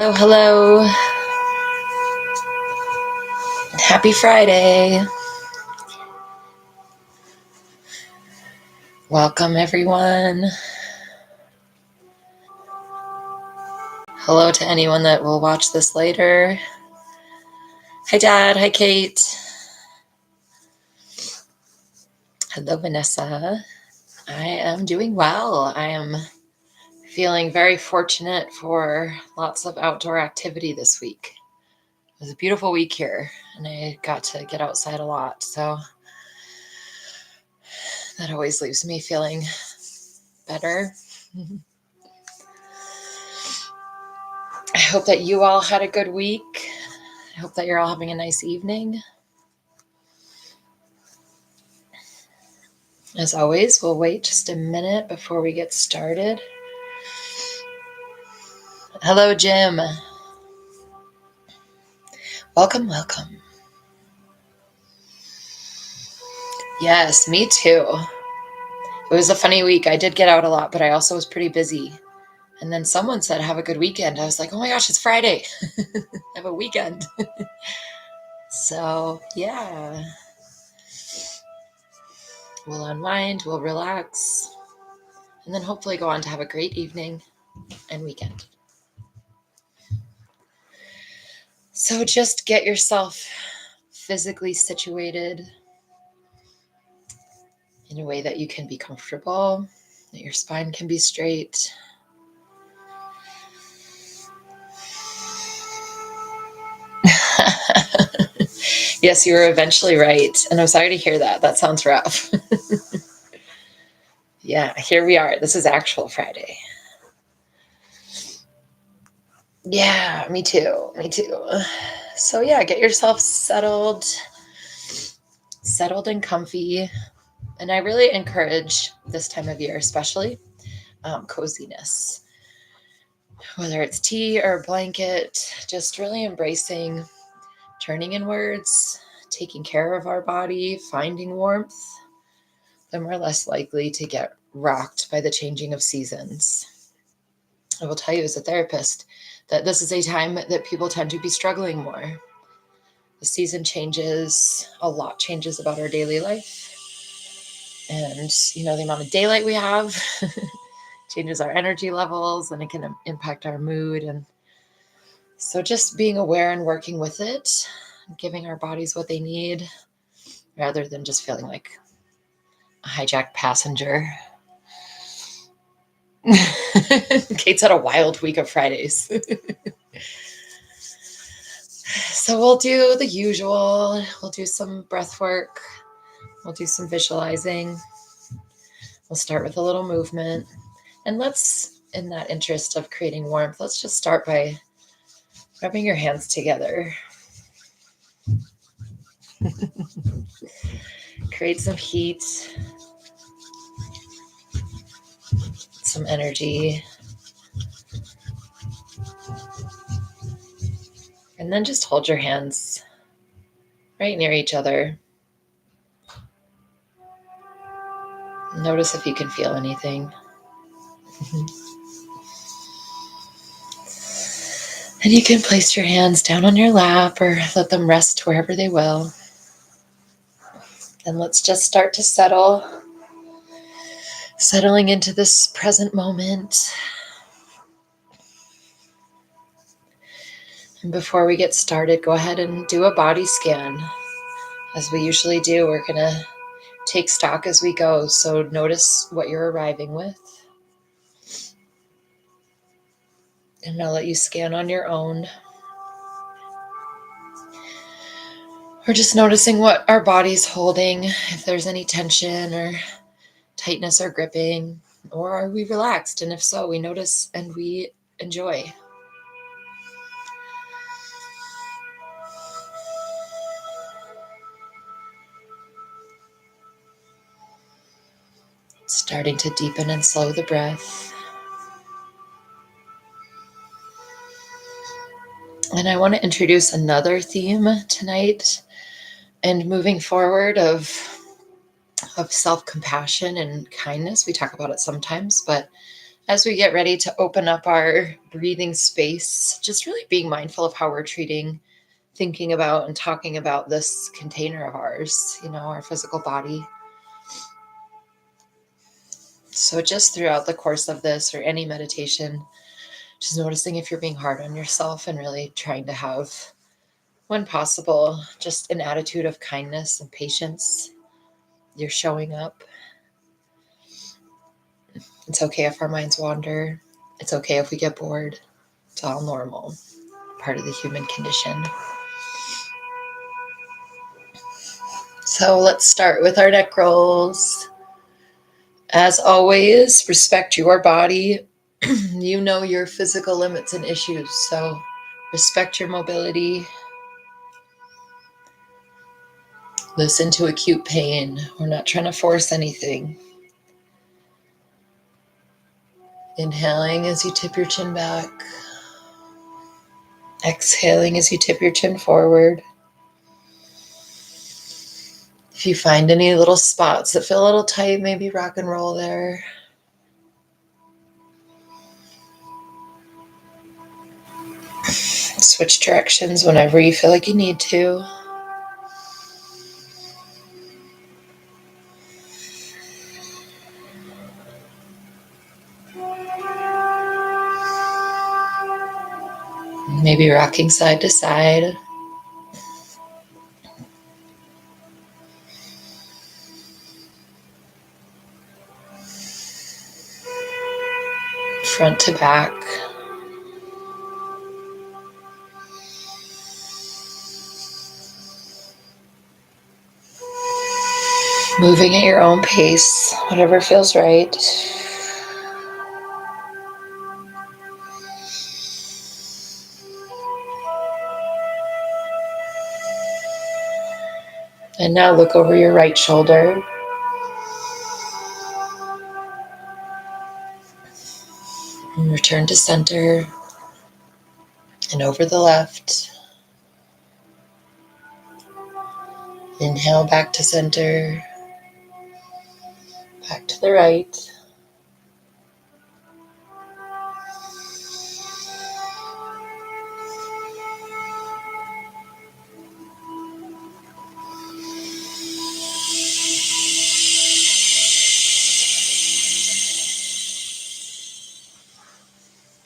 Hello, hello. Happy Friday. Welcome, everyone. Hello to anyone that will watch this later. Hi, Dad. Hi, Kate. Hello, Vanessa. I am doing well. I am feeling very fortunate for lots of outdoor activity this week. It was a beautiful week here, and I got to get outside a lot, so that always leaves me feeling better. I hope that you all had a good week. I hope that you're all having a nice evening. As always, we'll wait just a minute before we get started. Hello, Jim. Welcome, welcome. Yes, me too. It was a funny week. I did get out a lot, but I also was pretty busy. And then someone said, have a good weekend. I was like, oh my gosh, it's Friday. I have a weekend. So, yeah. We'll unwind, we'll relax, and then hopefully go on to have a great evening and weekend. So just get yourself physically situated in a way that you can be comfortable, that your spine can be straight. Yes, you were eventually right. And I'm sorry to hear that. That sounds rough. Yeah, here we are. This is actual Friday. Yeah, me too. Me too. So yeah, get yourself settled and comfy. And I really encourage this time of year, especially coziness. Whether it's tea or a blanket, just really embracing turning inwards, taking care of our body, finding warmth, then we're less likely to get rocked by the changing of seasons. I will tell you as a therapist that this is a time that people tend to be struggling more. The season changes, a lot changes about our daily life. And, the amount of daylight we have changes our energy levels, and it can impact our mood. And so just being aware and working with it, giving our bodies what they need, rather than just feeling like a hijacked passenger. Kate's had a wild week of Fridays. So we'll do the usual. We'll do some breath work. We'll do some visualizing. We'll start with a little movement. And let's, in that interest of creating warmth, let's just start by rubbing your hands together. Create some heat, some energy. And then just hold your hands right near each other. Notice if you can feel anything. And you can place your hands down on your lap or let them rest wherever they will. And let's just start to settling into this present moment. And before we get started, go ahead and do a body scan. As we usually do, we're going to take stock as we go. So notice what you're arriving with. And I'll let you scan on your own. We're just noticing what our body's holding, if there's any tension or tightness or gripping, or are we relaxed? And if so, we notice and we enjoy. Starting to deepen and slow the breath. And I want to introduce another theme tonight and moving forward of self-compassion and kindness. We talk about it sometimes, but as we get ready to open up our breathing space, just really being mindful of how we're thinking about and talking about this container of ours, our physical body. So just throughout the course of this or any meditation, just noticing if you're being hard on yourself and really trying to have, when possible, just an attitude of kindness and patience. You're showing up. It's okay if our minds wander. It's okay if we get bored. It's all normal, part of the human condition. So let's start with our neck rolls. As always, respect your body. You know your physical limits and issues, so respect your mobility. Listen to acute pain. We're not trying to force anything. Inhaling as you tip your chin back. Exhaling as you tip your chin forward. If you find any little spots that feel a little tight, maybe rock and roll there. Switch directions whenever you feel like you need to. Maybe rocking side to side. Front to back. Moving at your own pace, whatever feels right. And now look over your right shoulder. And return to center. And over the left. Inhale back to center. Back to the right.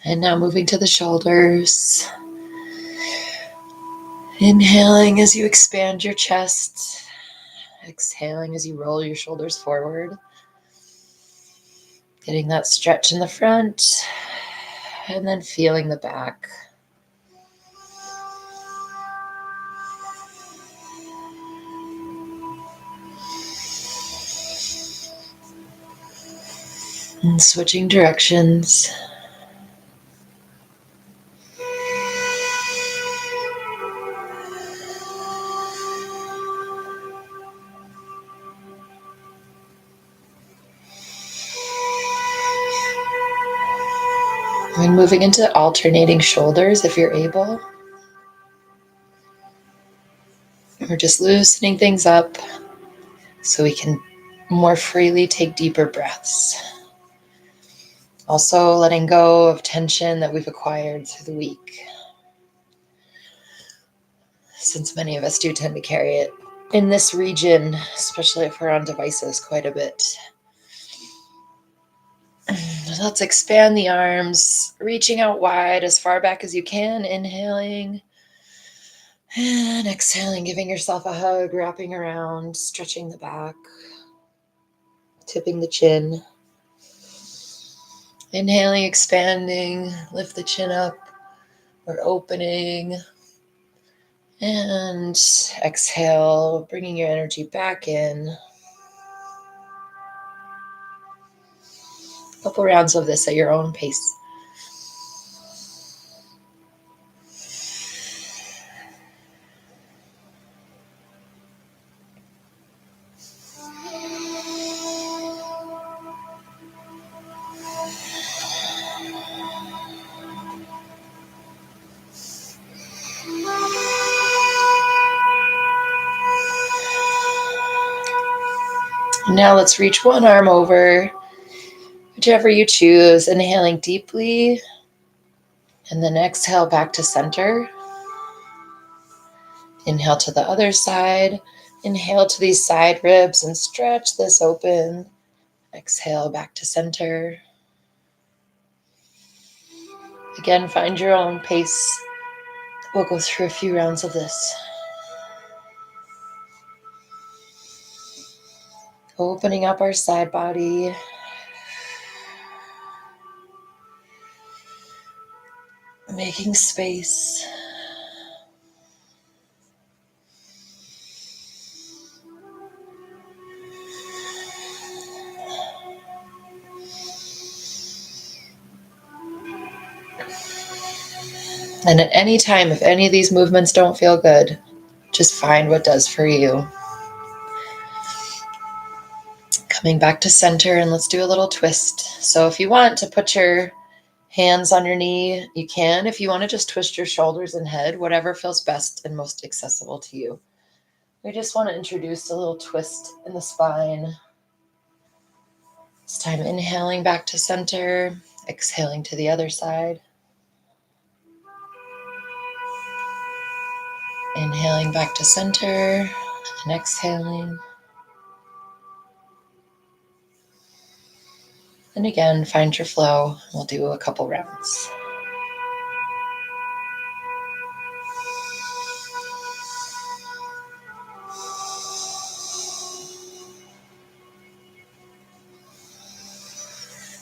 And now moving to the shoulders. Inhaling as you expand your chest. Exhaling as you roll your shoulders forward. Getting that stretch in the front. And then feeling the back. And switching directions. And moving into alternating shoulders if you're able. We're just loosening things up so we can more freely take deeper breaths. Also letting go of tension that we've acquired through the week, since many of us do tend to carry it in this region, especially if we're on devices quite a bit. Let's expand the arms, reaching out wide as far back as you can, inhaling and exhaling, giving yourself a hug, wrapping around, stretching the back, tipping the chin. Inhaling, expanding, lift the chin up, or opening. And exhale, bringing your energy back in. A couple rounds of this at your own pace. Now let's reach one arm over. whichever you choose. Inhaling deeply, and then exhale back to center. Inhale to the other side. Inhale to these side ribs and stretch this open. Exhale back to center. Again, find your own pace. We'll go through a few rounds of this. Opening up our side body. Making space. And at any time, if any of these movements don't feel good, just find what does for you. Coming back to center, and let's do a little twist. So if you want to put your hands on your knee, you can. If you want to just twist your shoulders and head, whatever feels best and most accessible to you. We just want to introduce a little twist in the spine. This time inhaling back to center, exhaling to the other side. Inhaling back to center and exhaling. And again, find your flow. We'll do a couple rounds.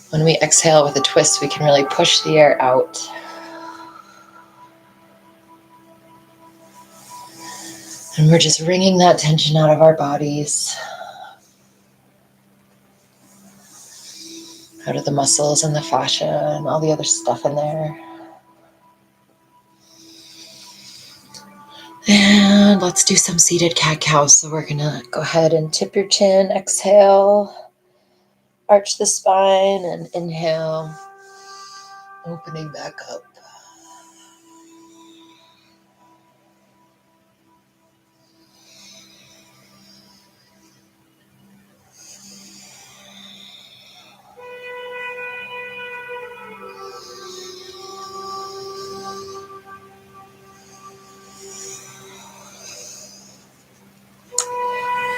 When we exhale with a twist, we can really push the air out. And we're just wringing that tension out of our bodies, out of the muscles and the fascia and all the other stuff in there. And let's do some seated cat-cow. So we're gonna go ahead and tip your chin, exhale, arch the spine, and inhale, opening back up.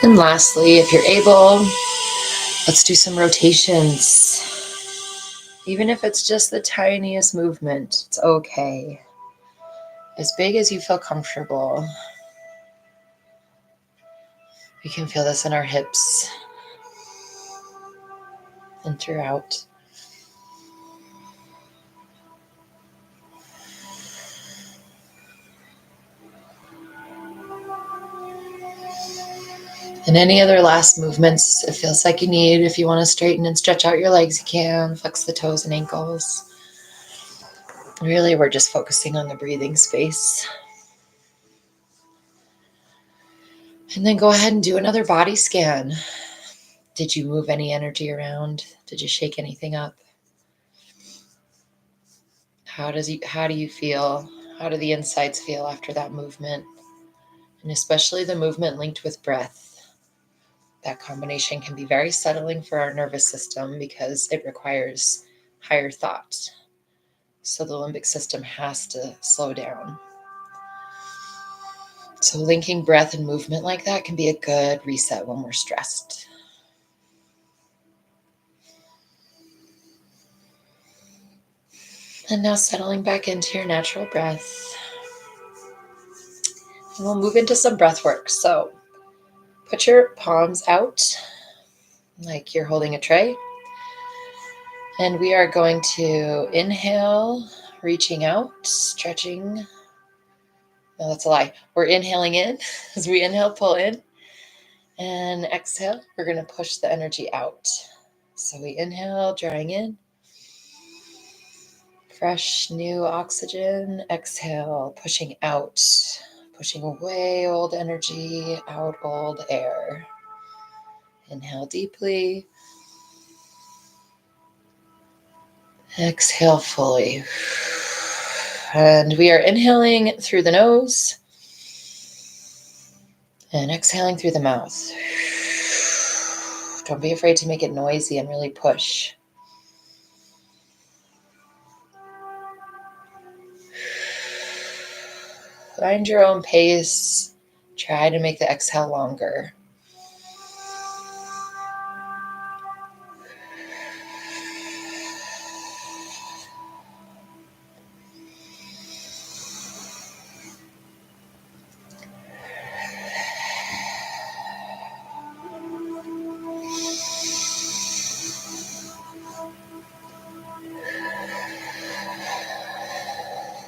And lastly, if you're able, let's do some rotations. Even if it's just the tiniest movement, it's okay. As big as you feel comfortable. We can feel this in our hips and throughout. And any other last movements it feels like you need. If you want to straighten and stretch out your legs, you can. Flex the toes and ankles. Really, we're just focusing on the breathing space. And then go ahead and do another body scan. Did you move any energy around? Did you shake anything up? How do you feel? How do the insides feel after that movement? And especially the movement linked with breath. That combination can be very settling for our nervous system because it requires higher thought. So the limbic system has to slow down. So linking breath and movement like that can be a good reset when we're stressed. And now settling back into your natural breath. And we'll move into some breath work. So put your palms out like you're holding a tray. And we are going to inhale, reaching out, stretching. No, that's a lie. We're inhaling in. As we inhale, pull in. And exhale, we're going to push the energy out. So we inhale, drawing in. Fresh, new oxygen. Exhale, pushing out. Pushing away old energy, out old air. Inhale deeply. Exhale fully. And we are inhaling through the nose and exhaling through the mouth. Don't be afraid to make it noisy and really push. Find your own pace. Try to make the exhale longer.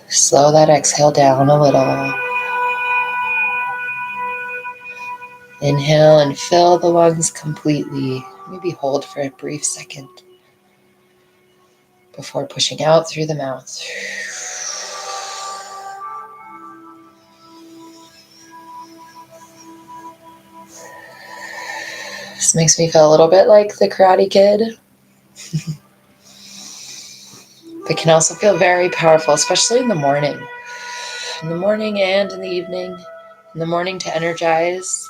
Slow that exhale down a little. Inhale and fill the lungs completely. Maybe hold for a brief second before pushing out through the mouth. This makes me feel a little bit like the Karate Kid, but can also feel very powerful, especially in the morning. In the morning and in the evening. In the morning to energize,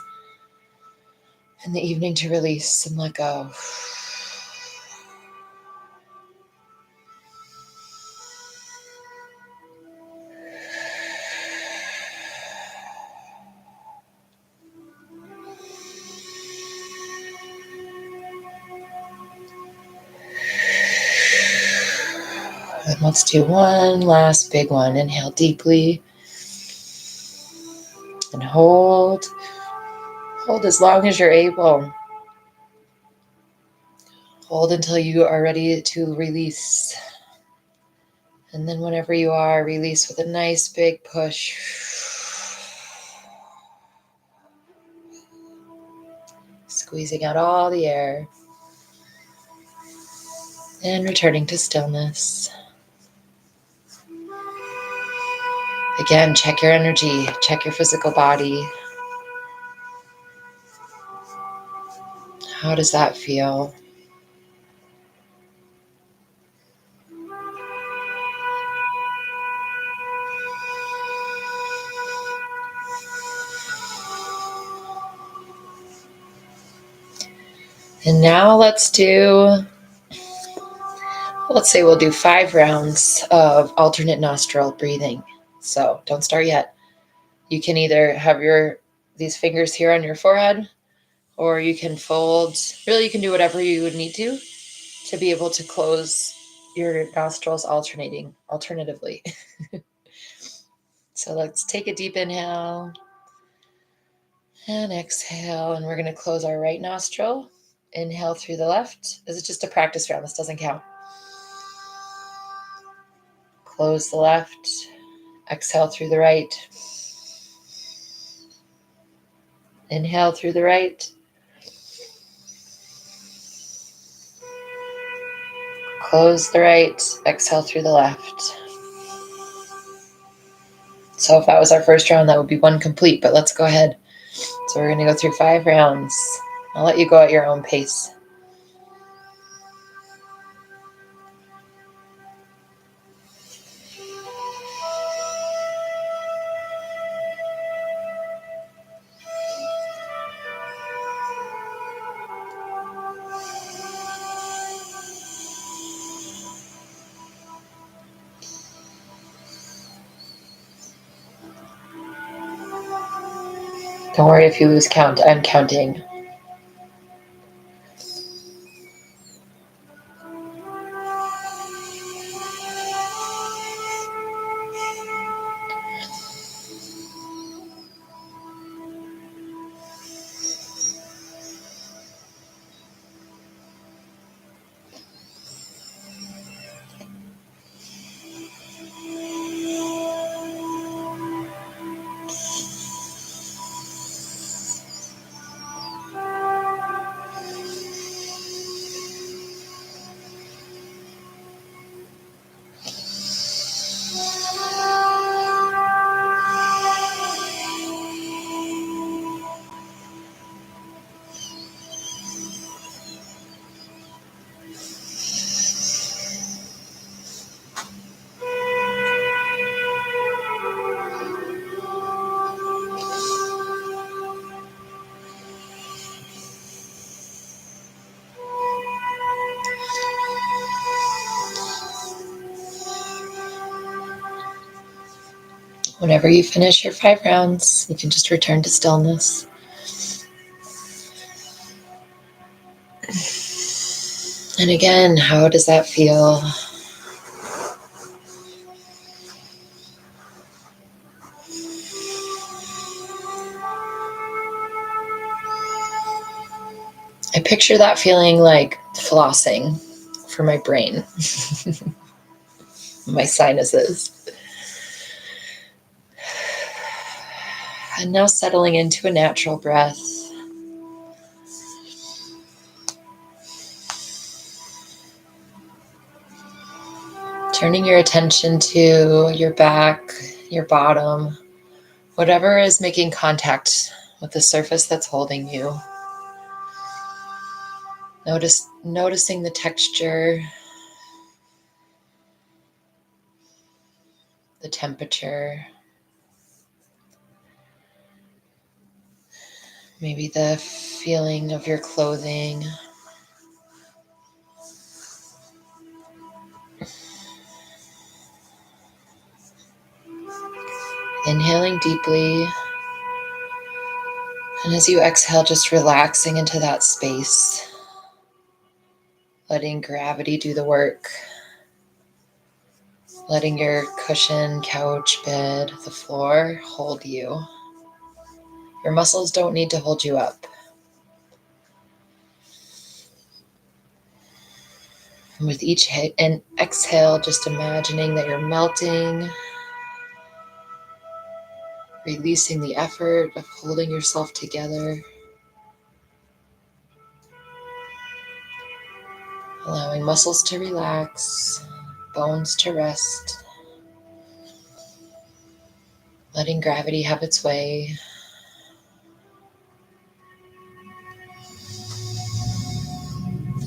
in the evening to release and let go. And let's do one last big one. Inhale deeply and hold. Hold as long as you're able. Hold until you are ready to release. And then whenever you are, release with a nice big push. Squeezing out all the air. And returning to stillness. Again, check your energy, check your physical body. How does that feel? And now let's say we'll do 5 rounds of alternate nostril breathing. So don't start yet. You can either have these fingers here on your forehead, or you can fold. Really, you can do whatever you would need to be able to close your nostrils alternatively. So let's take a deep inhale and exhale, and we're going to close our right nostril. Inhale through the left. This is just a practice round. This doesn't count. Close the left. Exhale through the right. Inhale through the right. Close the right. Exhale through the left. So if that was our first round, that would be 1 complete, but let's go ahead. So we're going to go through 5 rounds. I'll let you go at your own pace. Don't worry if you lose count. I'm counting. Whenever you finish your 5 rounds, you can just return to stillness. And again, how does that feel? I picture that feeling like flossing for my brain, my sinuses. And now settling into a natural breath. Turning your attention to your back, your bottom, whatever is making contact with the surface that's holding you. Noticing the texture, the temperature, maybe the feeling of your clothing. Inhaling deeply. And as you exhale, just relaxing into that space. Letting gravity do the work. Letting your cushion, couch, bed, the floor hold you. Your muscles don't need to hold you up. And with each exhale, just imagining that you're melting, releasing the effort of holding yourself together, allowing muscles to relax, bones to rest, letting gravity have its way.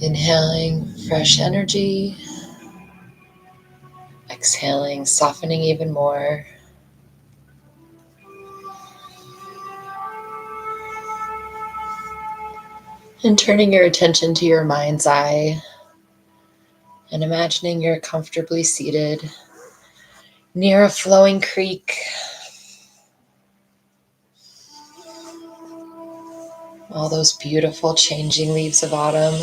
Inhaling fresh energy, exhaling, softening even more. And turning your attention to your mind's eye and imagining you're comfortably seated near a flowing creek. All those beautiful changing leaves of autumn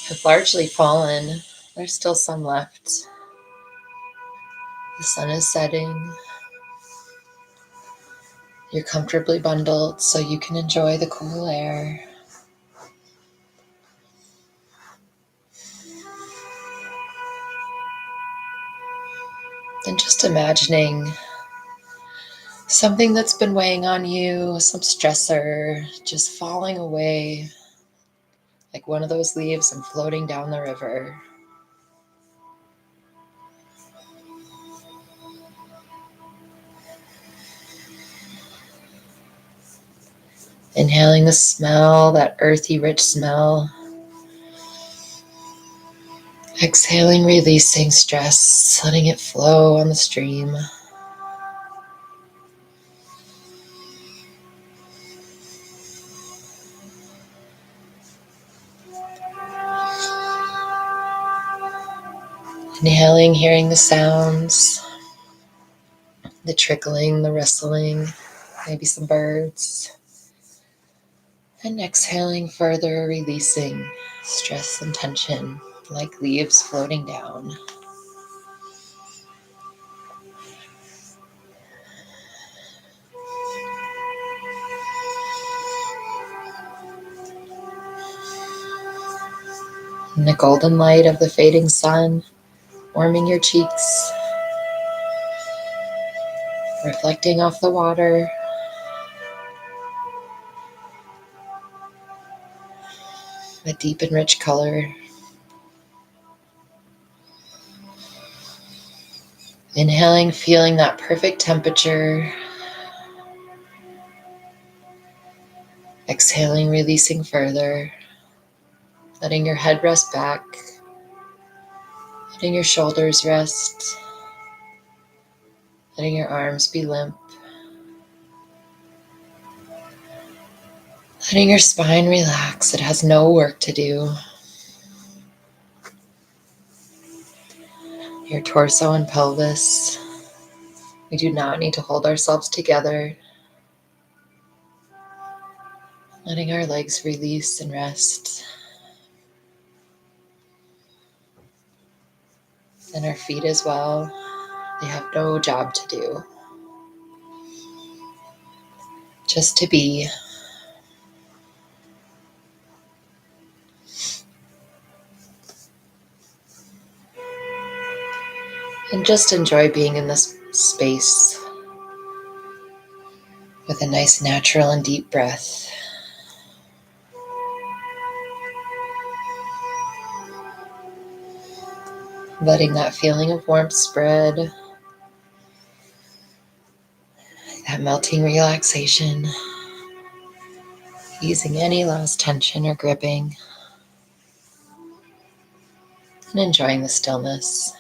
have largely fallen. There's still some left. The sun is setting. You're comfortably bundled so you can enjoy the cool air. And just imagining something that's been weighing on you, some stressor, just falling away like one of those leaves and floating down the river. Inhaling the smell, that earthy, rich smell. Exhaling, releasing stress, letting it flow on the stream. Inhaling, hearing the sounds, the trickling, the rustling, maybe some birds. And exhaling further, releasing stress and tension like leaves floating down. And the golden light of the fading sun warming your cheeks, reflecting off the water. A deep and rich color. Inhaling, feeling that perfect temperature. Exhaling, releasing further. Letting your head rest back. Letting your shoulders rest. Letting your arms be limp. Letting your spine relax. It has no work to do. Your torso and pelvis. We do not need to hold ourselves together. Letting our legs release and rest. And our feet as well. They have no job to do. Just to be. And just enjoy being in this space with a nice natural and deep breath. Letting that feeling of warmth spread. That melting relaxation. Easing any last tension or gripping. And enjoying the stillness.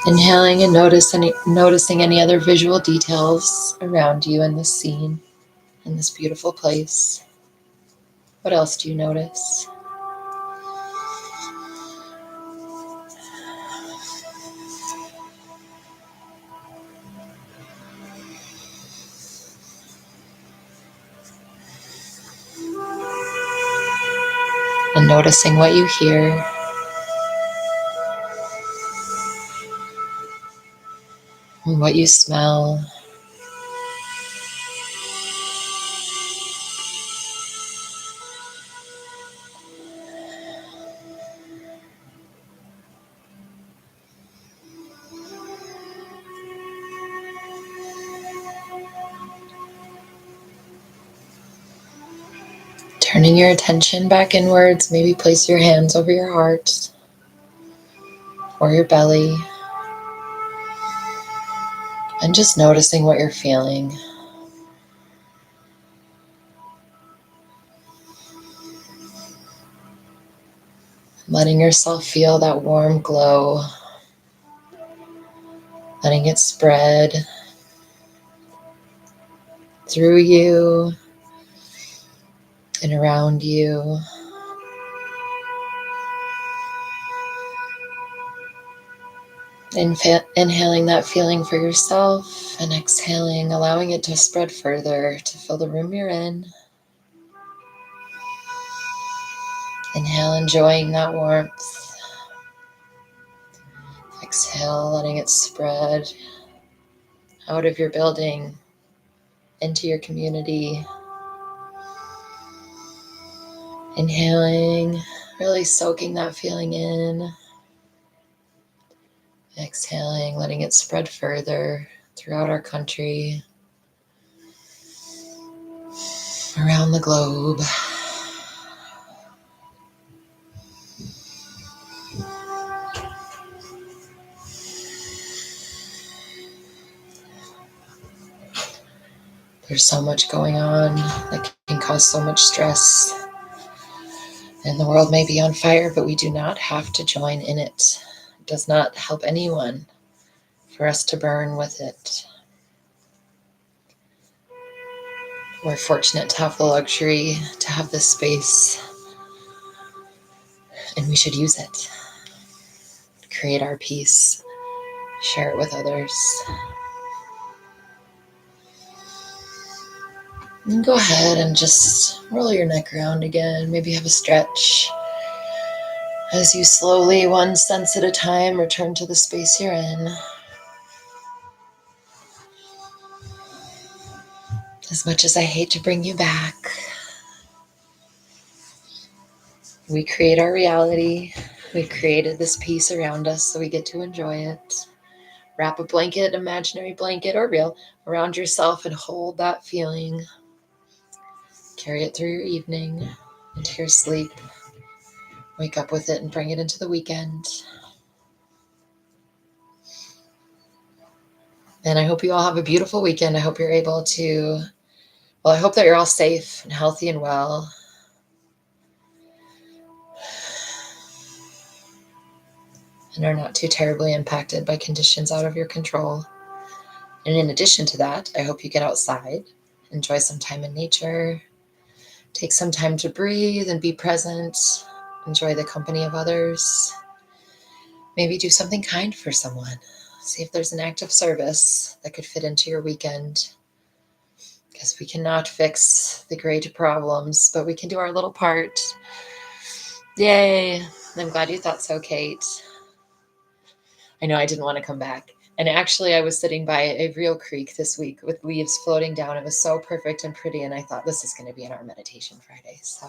Inhaling and noticing any other visual details around you in this scene, in this beautiful place. What else do you notice? And noticing what you hear. And what you smell. Turning your attention back inwards, maybe place your hands over your heart or your belly. And just noticing what you're feeling. Letting yourself feel that warm glow. Letting it spread through you and around you. Inhaling that feeling for yourself and exhaling, allowing it to spread further to fill the room you're in. Inhale, enjoying that warmth. Exhale, letting it spread out of your building, into your community. Inhaling, really soaking that feeling in. Exhaling, letting it spread further throughout our country, around the globe. There's so much going on that can cause so much stress. And the world may be on fire, but we do not have to join in it. It does not help anyone for us to burn with it. We're fortunate to have the luxury to have this space, and we should use it. Create our peace, share it with others. And go ahead and just roll your neck around again. Maybe have a stretch. As you slowly, one sense at a time, return to the space you're in. As much as I hate to bring you back, we create our reality. We created this piece around us, so we get to enjoy it. Wrap a blanket, imaginary blanket or real, around yourself and hold that feeling. Carry it through your evening, into your sleep. Wake up with it and bring it into the weekend. And I hope you all have a beautiful weekend. I hope you're able to, I hope that you're all safe and healthy and well. And are not too terribly impacted by conditions out of your control. And in addition to that, I hope you get outside, enjoy some time in nature, take some time to breathe and be present, enjoy the company of others. Maybe do something kind for someone. See if there's an act of service that could fit into your weekend. Because we cannot fix the great problems, but we can do our little part. Yay! I'm glad you thought so, Kate. I know I didn't want to come back. And actually, I was sitting by a real creek this week with leaves floating down. It was so perfect and pretty. And I thought, this is going to be in our meditation Friday. So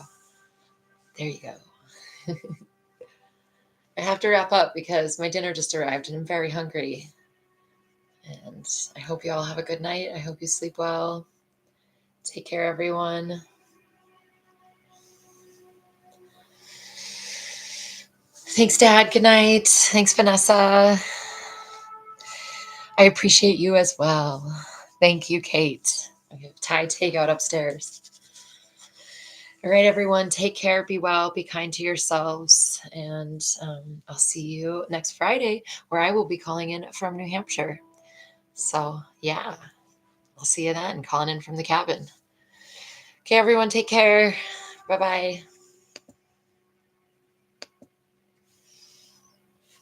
there you go. I have to wrap up because my dinner just arrived and I'm very hungry. And I hope you all have a good night. I hope you sleep well. Take care, everyone. Thanks, Dad. Good night. Thanks, Vanessa. I appreciate you as well. Thank you, Kate. I have Thai takeout upstairs. All right, everyone, take care, be well, be kind to yourselves, and I'll see you next Friday, where I will be calling in from New Hampshire. So, yeah, I'll see you then, calling in from the cabin. Okay, everyone, take care. Bye-bye.